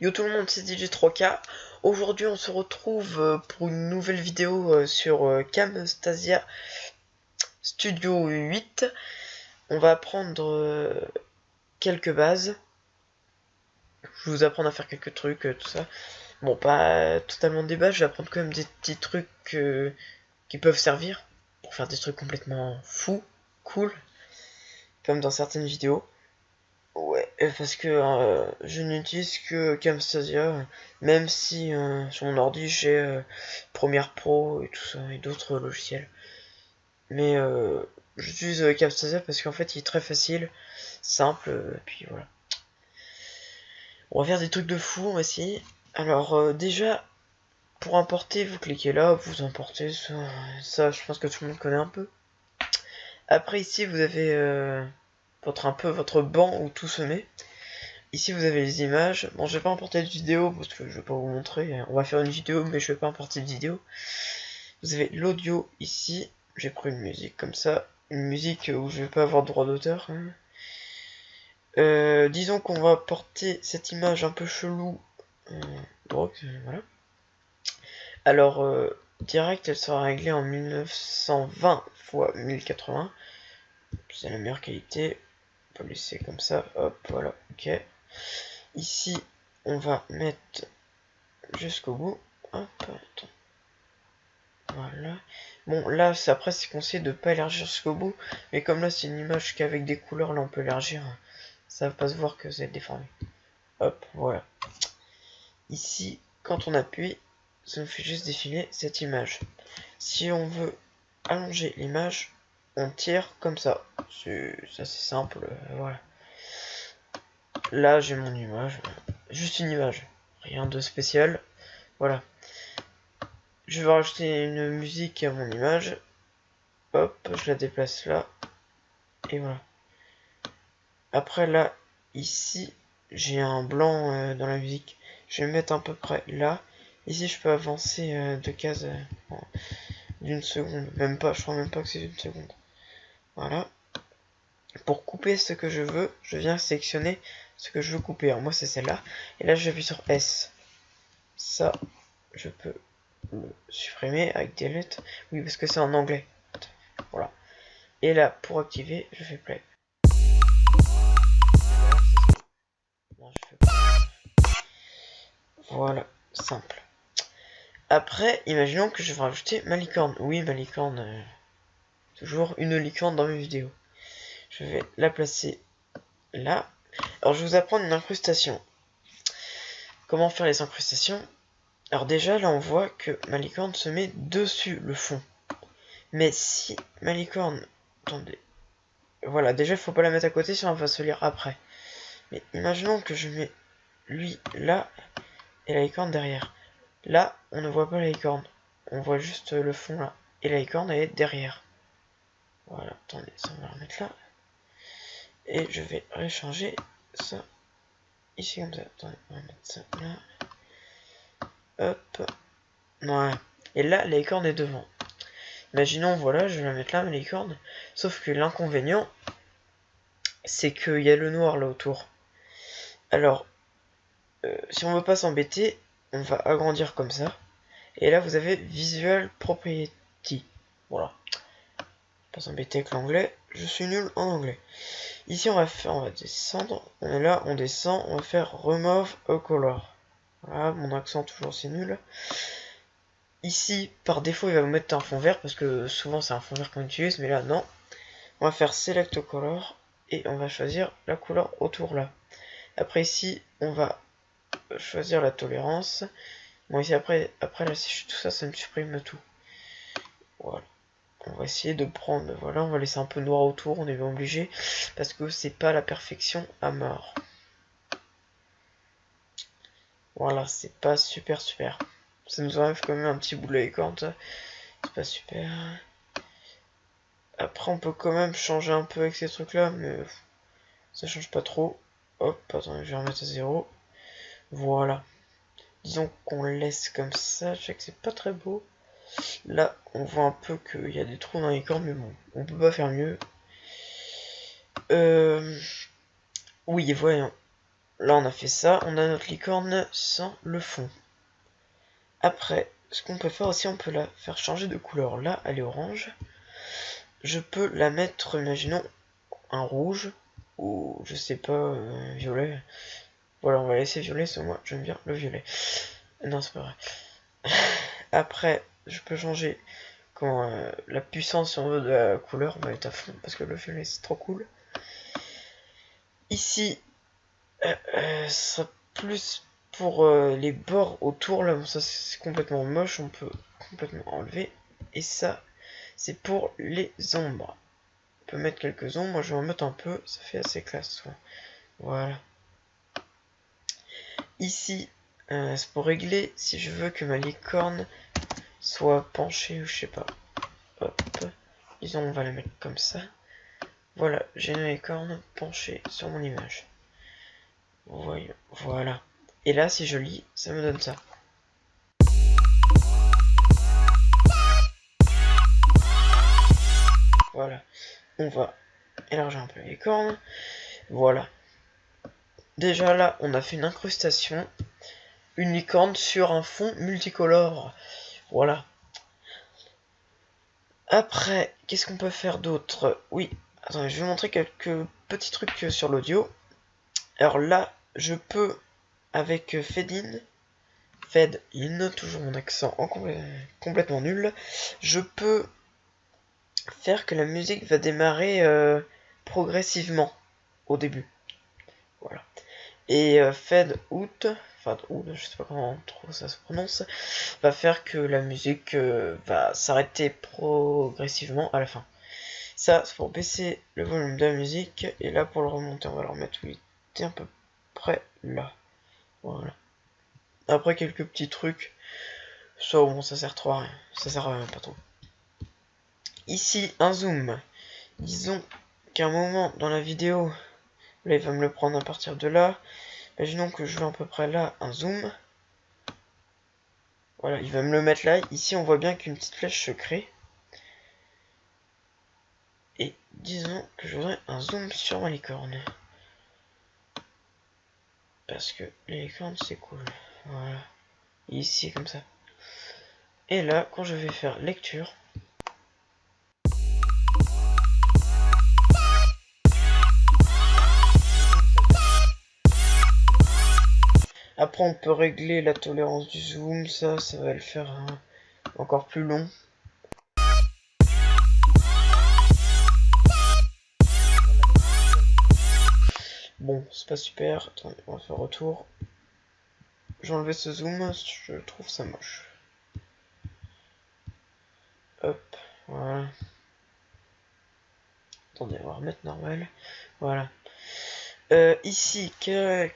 Yo tout le monde, c'est DJ3K. Aujourd'hui on se retrouve pour une nouvelle vidéo sur Camtasia Studio 8. On va apprendre quelques bases. Je vais vous apprendre à faire quelques trucs, tout ça. Bon, pas totalement des bases, je vais apprendre quand même des petits trucs qui peuvent servir pour faire des trucs complètement fous, cool, comme dans certaines vidéos. Ouais, parce que je n'utilise que Camtasia, même si sur mon ordi j'ai Premiere Pro et tout ça, et d'autres logiciels. Mais j'utilise Camtasia parce qu'en fait il est très facile, simple, et puis voilà. On va faire des trucs de fou, on va essayer. Alors déjà, pour importer, vous cliquez là, vous importez, ça je pense que tout le monde connaît un peu. Après ici vous avez votre banc où tout se met. Ici vous avez les images. Bon, je vais pas importer de vidéo parce que je vais pas vous montrer. On va faire une vidéo, mais je vais pas importer de vidéo. Vous avez l'audio ici. J'ai pris une musique comme ça, une musique où je vais pas avoir de droit d'auteur. Disons qu'on va porter cette image un peu chelou. Voilà. Alors direct, elle sera réglée en 1920 x 1080. C'est la meilleure qualité. On peut laisser comme ça. Hop, voilà. Ok. Ici, on va mettre jusqu'au bout. Hop, attends. Voilà. Bon, là, après, c'est conseillé de pas élargir jusqu'au bout. Mais comme là, c'est une image qu'avec des couleurs, là, on peut élargir. Ça va pas se voir que c'est déformé. Hop, voilà. Ici, quand on appuie, ça nous fait juste défiler cette image. Si on veut allonger l'image, on tire comme ça. C'est assez simple, voilà. Là, j'ai mon image. Juste une image. Rien de spécial. Voilà. Je vais rajouter une musique à mon image. Hop, je la déplace là. Et voilà. Après là, ici, j'ai un blanc dans la musique. Je vais mettre à peu près là. Ici, je peux avancer de cases d'une seconde. Même pas, je crois même pas que c'est une seconde. Voilà. Pour couper ce que je veux, je viens sélectionner ce que je veux couper. Alors moi, c'est celle-là. Et là, j'appuie sur S. Ça, je peux le supprimer avec delete. Oui, parce que c'est en anglais. Voilà. Et là, pour activer, je fais play. Non, je fais pas. Voilà, simple. Après, imaginons que je veux rajouter ma licorne. Oui, ma licorne. Toujours une licorne dans mes vidéos. Je vais la placer là. Alors, je vais vous apprendre une incrustation. Comment faire les incrustations? Alors déjà, là, on voit que ma licorne se met dessus le fond. Mais si ma licorne... Attendez. Voilà, déjà, il faut pas la mettre à côté, sinon on va se lire après. Mais imaginons que je mets lui là et la licorne derrière. Là, on ne voit pas la licorne. On voit juste le fond là. Et la licorne, elle est derrière. Voilà, attendez, ça on va la remettre là. Et je vais rechanger ça ici comme ça. Attendez, on va mettre ça là. Hop. Voilà. Et là, la licorne est devant. Imaginons, voilà, je vais la mettre là, ma licorne. Sauf que l'inconvénient, c'est qu'il y a le noir là autour. Alors, si on veut pas s'embêter, on va agrandir comme ça. Et là, vous avez Visual Property. Voilà. Pas s'embêter avec l'anglais. Je suis nul en anglais. Ici, on va descendre. On est là, on descend. On va faire Remove a Color. Voilà, mon accent toujours c'est nul. Ici, par défaut, il va vous mettre un fond vert parce que souvent c'est un fond vert qu'on utilise, mais là non. On va faire Select Color et on va choisir la couleur autour là. Après ici, on va choisir la tolérance. Bon ici après là si tout ça, ça me supprime tout. Voilà. On va essayer de prendre, voilà, on va laisser un peu noir autour, on est bien obligé parce que c'est pas la perfection à mort. Voilà, c'est pas super. Ça nous enlève quand même un petit bout de la licorne, ça. C'est pas super. Après, on peut quand même changer un peu avec ces trucs-là, mais ça change pas trop. Hop, attendez, je vais remettre à 0. Voilà. Disons qu'on laisse comme ça. Je sais que c'est pas très beau. Là, on voit un peu qu'il y a des trous dans les cornes, mais bon, on peut pas faire mieux. Oui, voyons. Là on a fait ça, on a notre licorne sans le fond. Après, ce qu'on peut faire aussi, on peut la faire changer de couleur. Là, elle est orange. Je peux la mettre, imaginons, un rouge, ou je sais pas, violet. Voilà, on va laisser violet, c'est moi, j'aime bien le violet. Non, c'est pas vrai. Après, je peux changer quand la puissance, si on veut, de la couleur, on va être à fond, parce que le violet, c'est trop cool. Ici, ça sera plus pour les bords autour, là, bon, ça c'est complètement moche, on peut complètement enlever. Et ça, c'est pour les ombres. On peut mettre quelques ombres, moi je vais en mettre un peu, ça fait assez classe. Voilà. Ici, c'est pour régler si je veux que ma licorne soit penchée ou je sais pas. Hop. Disons, on va la mettre comme ça. Voilà, j'ai une licorne penchée sur mon image. Voyons, voilà. Et là, si je lis, ça me donne ça. Voilà. On va élargir un peu les cornes. Voilà. Déjà là, on a fait une incrustation. Une licorne sur un fond multicolore. Voilà. Après, qu'est-ce qu'on peut faire d'autre? Oui, attendez, je vais vous montrer quelques petits trucs sur l'audio. Alors là, je peux, avec Fade in, toujours mon accent complètement nul, je peux faire que la musique va démarrer progressivement au début. Voilà. Et Fade out, je sais pas comment trop ça se prononce, va faire que la musique va s'arrêter progressivement à la fin. Ça, c'est pour baisser le volume de la musique. Et là, pour le remonter, on va le remettre où il était à peu près là. Voilà. Après, quelques petits trucs. Ça, bon, ça sert trop à rien. Ça sert à rien, pas trop. Ici, un zoom. Disons qu'à un moment dans la vidéo, là, il va me le prendre à partir de là. Imaginons que je veux à peu près là un zoom. Voilà, il va me le mettre là. Ici, on voit bien qu'une petite flèche se crée. Et disons que je voudrais un zoom sur ma licorne. Parce que les licornes, c'est cool. Voilà. Et ici, comme ça. Et là, quand je vais faire lecture, après on peut régler la tolérance du zoom, ça va le faire encore plus long. Bon, c'est pas super. Attendez, on va faire retour. J'ai enlevé ce zoom, je trouve ça moche. Hop, voilà. Attendez, on va remettre normal. Voilà. Ici,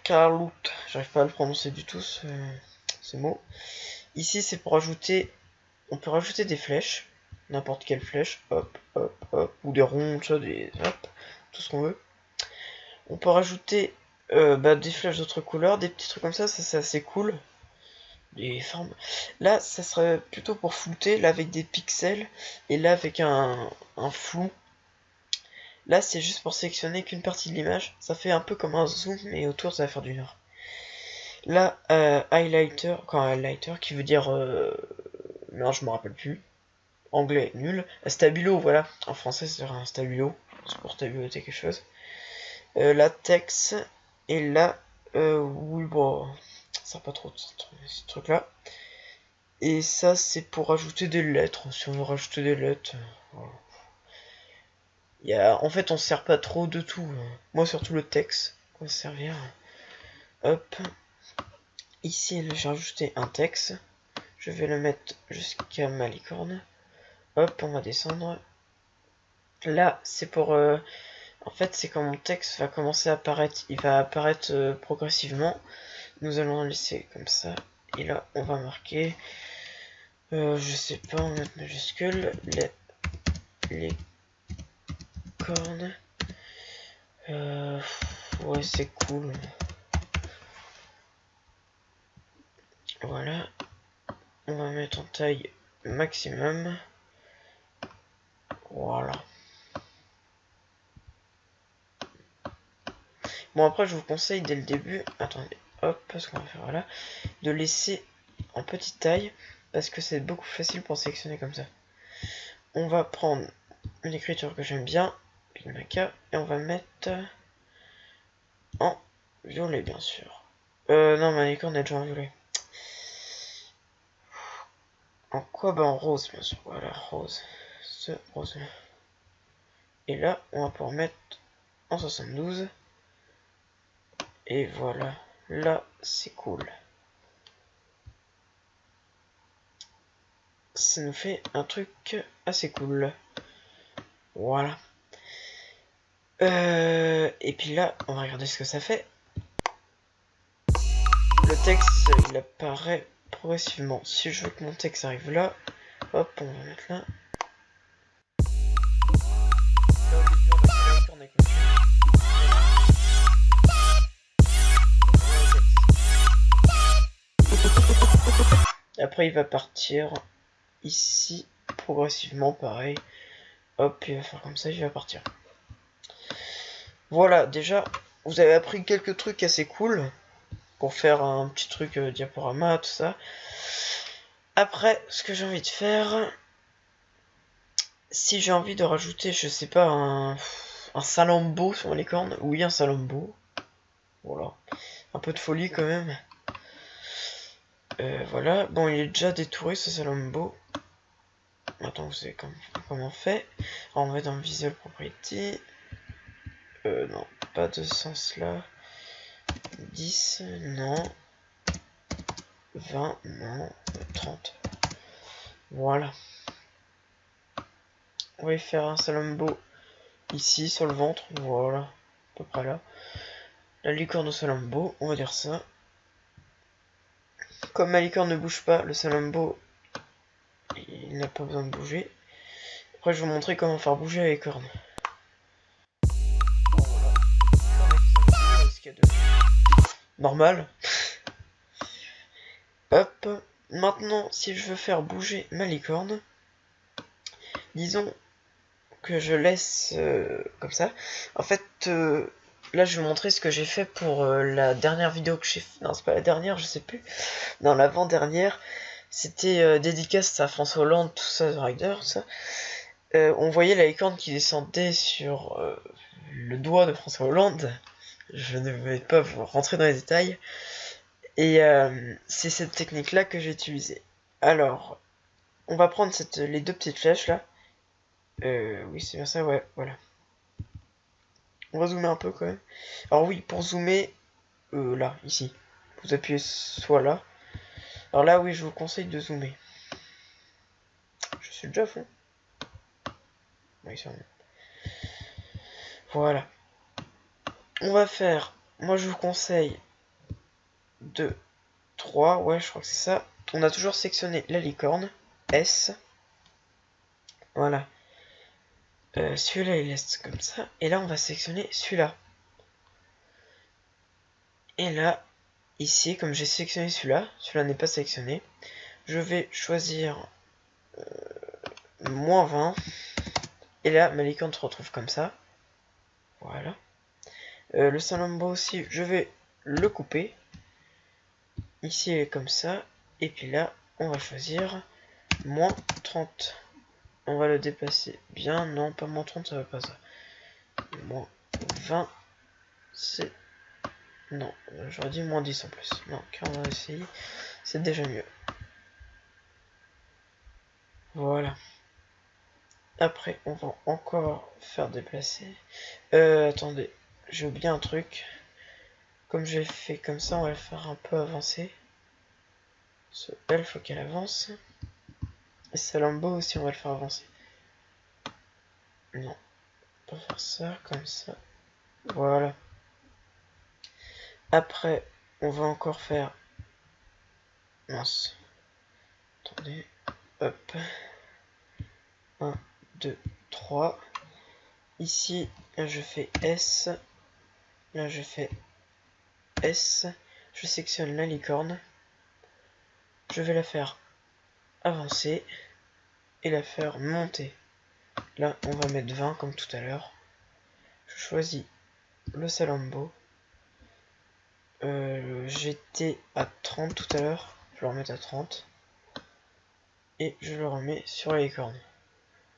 Carlout, j'arrive pas à le prononcer du tout ce mot. Ici, c'est pour ajouter. On peut rajouter des flèches. N'importe quelle flèche. Hop, hop, hop. Ou des ronds, ça, hop. Tout ce qu'on veut. On peut rajouter des flèches d'autres couleurs, des petits trucs comme ça c'est assez cool. Des formes. Là, ça serait plutôt pour flouter, là avec des pixels, et là avec un flou. Là, c'est juste pour sélectionner qu'une partie de l'image. Ça fait un peu comme un zoom, mais autour, ça va faire du noir. Là, highlighter, qui veut dire... non, je me rappelle plus. Anglais, nul. Stabilo, voilà. En français, c'est un stabilo. C'est pour stabiloter quelque chose. Latex. Et là, oui, bon, ça pas trop ce truc là. Et ça, c'est pour rajouter des lettres. Si on veut rajouter des lettres, voilà. En fait, on se sert pas trop de tout. Moi, surtout le texte, on va se servir. Hop. Ici, j'ai rajouté un texte. Je vais le mettre jusqu'à ma licorne. Hop, on va descendre. Là, c'est pour... en fait, c'est quand mon texte va commencer à apparaître. Il va apparaître progressivement. Nous allons laisser comme ça. Et là, on va marquer... je sais pas, on va mettre majuscule. Les cornes. Ouais, c'est cool. Voilà. On va mettre en taille maximum. Voilà. Bon, après, je vous conseille dès le début, attendez, hop, ce qu'on va faire, voilà, de laisser en petite taille, parce que c'est beaucoup plus facile pour sélectionner comme ça. On va prendre une écriture que j'aime bien, Pigmaca, et on va mettre en violet, bien sûr. Non, ma licorne est déjà en violet. En quoi? Ben en rose, bien sûr. Voilà, rose. Ce rose-là. Et là, on va pouvoir mettre en 72. Et voilà. Là, c'est cool. Ça nous fait un truc assez cool. Voilà. Et puis là, on va regarder ce que ça fait. Le texte, il apparaît progressivement. Si je veux que mon texte arrive là, hop, on va mettre là. Après, il va partir ici, progressivement, pareil. Hop, il va faire comme ça, il va partir. Voilà, déjà, vous avez appris quelques trucs assez cool pour faire un petit truc diaporama, tout ça. Après, ce que j'ai envie de faire, si j'ai envie de rajouter, je sais pas, un salambo sur les cornes, oui, un salambo. Voilà, un peu de folie quand même. Voilà, bon, il est déjà détouré ce salambo. Attends, vous savez comment on fait. Alors, on va dans Visual Property. Non, pas de sens là. 10, non. 20, non. 30. Voilà. On va y faire un salambo ici sur le ventre. Voilà. À peu près là. La licorne au salambo, on va dire ça. Comme ma licorne ne bouge pas, le salambo, il n'a pas besoin de bouger. Après, je vais vous montrer comment faire bouger la licorne. Normal. Hop. Maintenant, si je veux faire bouger ma licorne, disons que je laisse comme ça. En fait, là, je vais vous montrer ce que j'ai fait pour la dernière vidéo que j'ai fait. Non, c'est pas la dernière, je sais plus. Dans l'avant-dernière, c'était dédicace à François Hollande, tout ça, The Rider, tout ça. On voyait la licorne qui descendait sur le doigt de François Hollande. Je ne vais pas vous rentrer dans les détails. Et c'est cette technique-là que j'ai utilisée. Alors, on va prendre les deux petites flèches là. Oui, c'est bien ça, ouais, voilà. On va zoomer un peu quand même. Alors oui, pour zoomer, là, ici. Vous appuyez soit là. Alors là, oui, je vous conseille de zoomer. Je suis déjà à fond. Oui, c'est bon. Voilà. On va faire, moi je vous conseille 2, 3, ouais, je crois que c'est ça. On a toujours sectionné la licorne, S. Voilà. Celui-là, il laisse comme ça. Et là, on va sélectionner celui-là. Et là, ici, comme j'ai sélectionné celui-là n'est pas sélectionné, je vais choisir -20. Et là, ma licorne se retrouve comme ça. Voilà. Le salambo aussi, je vais le couper. Ici, il est comme ça. Et puis là, on va choisir -30. On va le déplacer bien. Non, pas -30, ça va pas ça. -20, c'est... Non, j'aurais dit -10 en plus. Non, car on va essayer. C'est déjà mieux. Voilà. Après, on va encore faire déplacer. Attendez, j'ai oublié un truc. Comme j'ai fait comme ça, on va le faire un peu avancer. Ce L, faut qu'elle avance. Et Salambo aussi, on va le faire avancer. Non, on va faire ça, comme ça. Voilà. Après, on va encore faire... Mince. Attendez. Hop. 1, 2, 3. Ici, là, je fais S. Là, je fais S. Je sectionne la licorne. Je vais la faire avancer. Et la faire monter. Là, on va mettre 20 comme tout à l'heure. Je choisis le salambo. J'étais à 30 tout à l'heure. Je vais le remettre à 30. Et je le remets sur la licorne.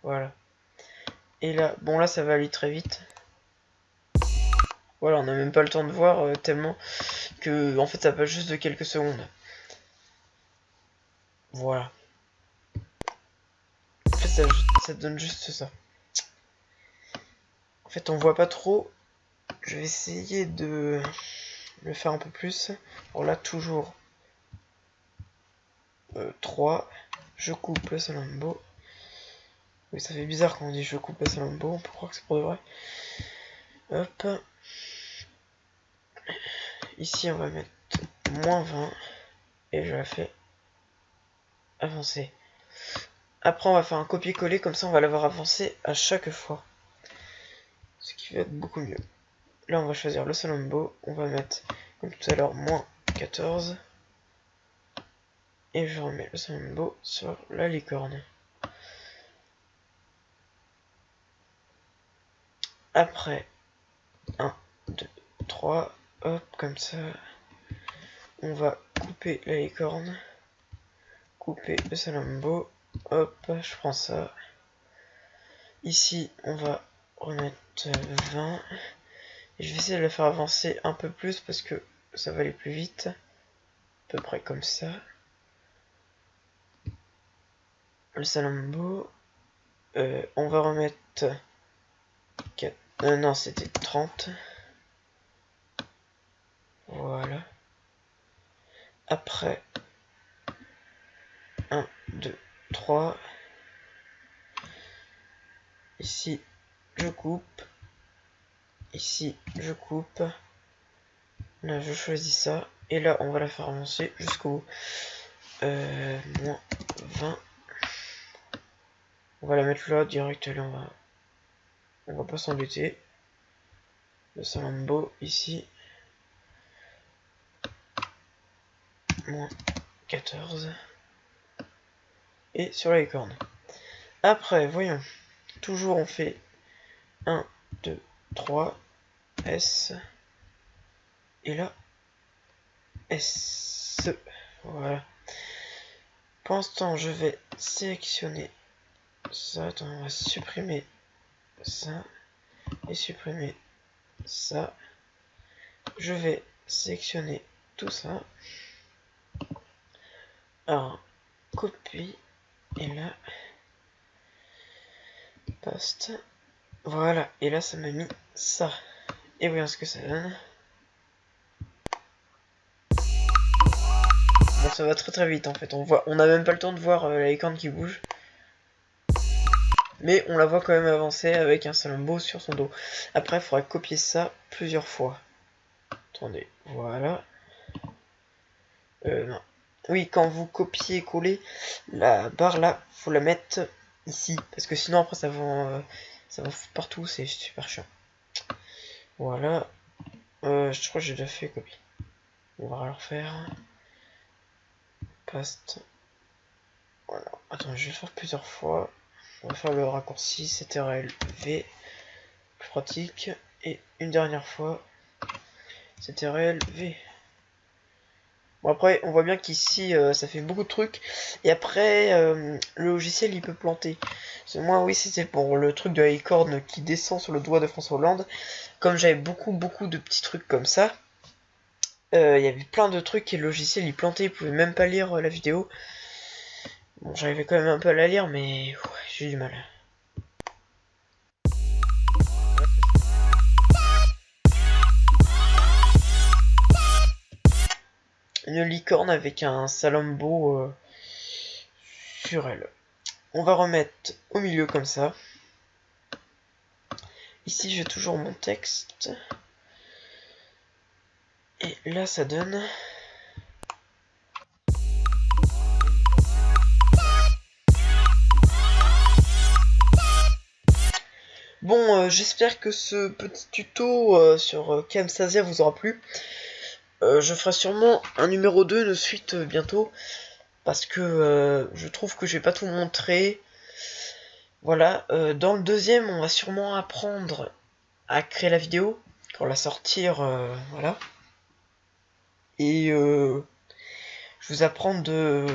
Voilà. Et là, bon là ça va aller très vite. Voilà, on n'a même pas le temps de voir tellement que en fait ça passe juste de quelques secondes. Voilà. En fait ça donne juste ça. En fait on voit pas trop. Je vais essayer de le faire un peu plus. Alors là toujours 3. Je coupe le Salambo. Oui, ça fait bizarre quand on dit je coupe le Salambo. On peut croire que c'est pour de vrai. Hop. Ici on va mettre moins 20. Et je la fais avancer. Après on va faire un copier-coller, comme ça on va l'avoir avancé à chaque fois. Ce qui va être beaucoup mieux. Là on va choisir le Salambo. On va mettre comme tout à l'heure moins 14. Et je remets le Salambo sur la licorne. Après 1, 2, 3. Hop, comme ça. On va couper la licorne. Couper le Salambo. Hop, je prends ça. Ici, on va remettre 20. Et je vais essayer de le faire avancer un peu plus parce que ça va aller plus vite. À peu près comme ça. Le Salambo. On va remettre 4. Non, c'était 30. Voilà. Après 1, 2, 3. Ici, je coupe. Ici, je coupe. Là, je choisis ça. Et là, on va la faire avancer jusqu'au moins 20. On va la mettre là, direct. Là, on va pas s'embêter. Le Salambo, ici. Moins 14. Et sur la licorne. Après, voyons. Toujours, on fait 1, 2, 3. S. Et là, S. Voilà. Pour l'instant, je vais sélectionner ça. Attends, on va supprimer ça. Et supprimer ça. Je vais sélectionner tout ça. Alors, copie. Et là, paste. Voilà. Et là, ça m'a mis ça. Et voyons ce que ça donne. Bon, ça va très très vite en fait. On n'a même pas le temps de voir la licorne qui bouge. Mais on la voit quand même avancer avec un Salambo sur son dos. Après, il faudra copier ça plusieurs fois. Attendez, voilà. Non. Oui, quand vous copiez et collez, la barre là, faut la mettre ici. Parce que sinon après ça va foutre partout, c'est super chiant. Voilà. Je crois que j'ai déjà fait copie. On va le refaire. Paste. Voilà. Attends, je vais le faire plusieurs fois. On va faire le raccourci CTRL V. Plus pratique. Et une dernière fois. CTRL V. Bon après on voit bien qu'ici ça fait beaucoup de trucs et après le logiciel il peut planter. Moi oui c'était pour le truc de la licorne qui descend sur le doigt de François Hollande. Comme j'avais beaucoup de petits trucs comme ça, il y avait plein de trucs et le logiciel il plantait, il pouvait même pas lire la vidéo. Bon j'arrivais quand même un peu à la lire mais ouais, j'ai du mal. Une licorne avec un Salambo sur elle. On va remettre au milieu comme ça. Ici j'ai toujours mon texte. Et là ça donne... Bon, j'espère que ce petit tuto sur Camtasia vous aura plu. Je ferai sûrement un numéro 2, une suite bientôt. Parce que je trouve que je vais pas tout montrer. Voilà, dans le deuxième, on va sûrement apprendre à créer la vidéo. Pour la sortir, voilà. Et je vous apprends de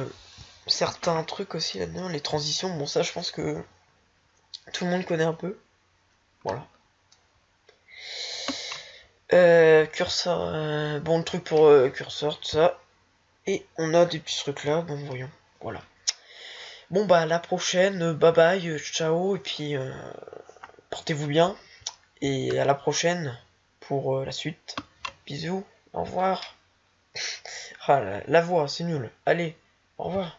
certains trucs aussi là-dedans, les transitions. Bon, ça, je pense que tout le monde connaît un peu. Voilà. Curseur, bon, le truc pour curseur, tout ça. Et on a des petits trucs là, bon, voyons. Voilà. Bon, bah, à la prochaine. Bye bye, ciao, et puis portez-vous bien. Et à la prochaine pour la suite. Bisous, au revoir. Ah, la voix, c'est nul. Allez, au revoir.